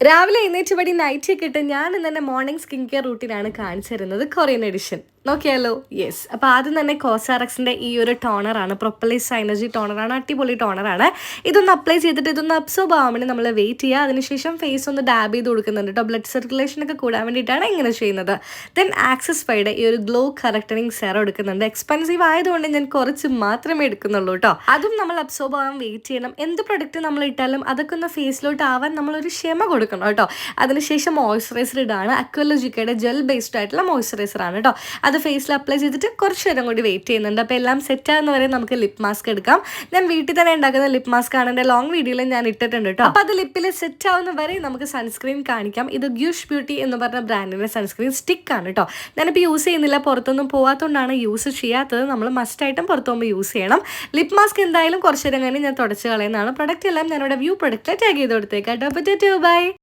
രാവിലെ എഴുന്നേറ്റ് നൈറ്റ് ഒക്കെ ഇട്ട് ഞാൻ ഇന്നെ മോർണിംഗ് സ്കിൻ കെയർ റൂട്ടീനാണ് കാണിച്ചു തരുന്നത് കൊറിയൻ എഡിഷൻ നോക്കിയാലോ. യെസ്, അപ്പോൾ ആദ്യം തന്നെ കോസാറക്സിൻ്റെ ഈ ഒരു ടോണറാണ്, പ്രൊപ്പലൈസ് എനർജി ടോണറാണ്, അടിപൊളി ടോണറാണ്. ഇതൊന്ന് അപ്ലൈ ചെയ്തിട്ട് ഇതൊന്ന് അബ്സോർബ് ആവാൻ വേണ്ടി നമ്മൾ വെയിറ്റ് ചെയ്യുക. അതിനുശേഷം ഫേസ് ഒന്ന് ഡാബ് ചെയ്ത് കൊടുക്കുന്നുണ്ട് കേട്ടോ, ബ്ലഡ് സർക്കുലേഷൻ ഒക്കെ കൂടാൻ വേണ്ടിയിട്ടാണ് ഇങ്ങനെ ചെയ്യുന്നത്. ദെൻ ആക്സസ് ഫൈയുടെ ഈ ഒരു ഗ്ലോ കറക്റ്റനിങ് സെറം എടുക്കുന്നുണ്ട്. എക്സ്പെൻസീവ് ആയതുകൊണ്ട് ഞാൻ കുറച്ച് മാത്രമേ എടുക്കുന്നുള്ളൂ കേട്ടോ. അതും നമ്മൾ അബ്സോർബ് ആവാൻ വെയിറ്റ് ചെയ്യണം. എന്ത് പ്രൊഡക്റ്റ് നമ്മൾ ഇട്ടാലും അതൊക്കെ ഒന്ന് ഫേസിലോട്ട് ആവാൻ നമ്മളൊരു ക്ഷമ കൊടുക്കണം കേട്ടോ. അതിനുശേഷം മോയ്സ്ചറൈസർ ഇടാണ്, അക്വലോജിക്കയുടെ ജെൽ ബേസ്ഡ് ആയിട്ടുള്ള മോയ്സ്ചറൈസർ ആണ് കേട്ടോ. അത് ഫേസിൽ അപ്ലൈ ചെയ്തിട്ട് കുറച്ച് നേരം കൂടി വെയിറ്റ് ചെയ്യുന്നുണ്ട്. അപ്പോൾ എല്ലാം സെറ്റ് ആകുന്ന വരെ നമുക്ക് ലിപ് മാസ്ക് എടുക്കാം. ഞാൻ വീട്ടിൽ തന്നെ ഉണ്ടാക്കുന്ന ലിപ് മാസ്ക് ആണ്, എൻ്റെ ലോങ് വീഡിയോയിൽ ഞാൻ ഇട്ടിട്ടുണ്ട് കേട്ടോ. അപ്പോൾ അത് ലിപ്പിൽ സെറ്റ് ആവുന്ന വരെ നമുക്ക് സൺസ്ക്രീൻ കാണിക്കാം. ഇത് ഗ്യൂഷ് ബ്യൂട്ടി എന്ന് പറഞ്ഞ ബ്രാൻഡിൻ്റെ സൺസ്ക്രീൻ സ്റ്റിക്ക് ആണ് കേട്ടോ. ഞാനിപ്പോൾ യൂസ് ചെയ്യുന്നില്ല, പുറത്തൊന്നും പോകാത്തതുകൊണ്ടാണ് യൂസ് ചെയ്യാത്തത്. നമ്മൾ മസ്റ്റായിട്ടും പുറത്തു പോകുമ്പോൾ യൂസ് ചെയ്യണം. ലിപ് മാസ്ക് എന്തായാലും കുറച്ച് നേരം കഴിഞ്ഞ് ഞാൻ തുടച്ച് കളയുന്നതാണ്. പ്രൊഡക്റ്റ് എല്ലാം ഞാനിവിടെ വ്യൂ പ്രൊഡക്റ്റിൽ ടാഗ് ചെയ്ത് കൊടുത്തേക്കാം കേട്ടോ. അപ്പോൾ ബൈ.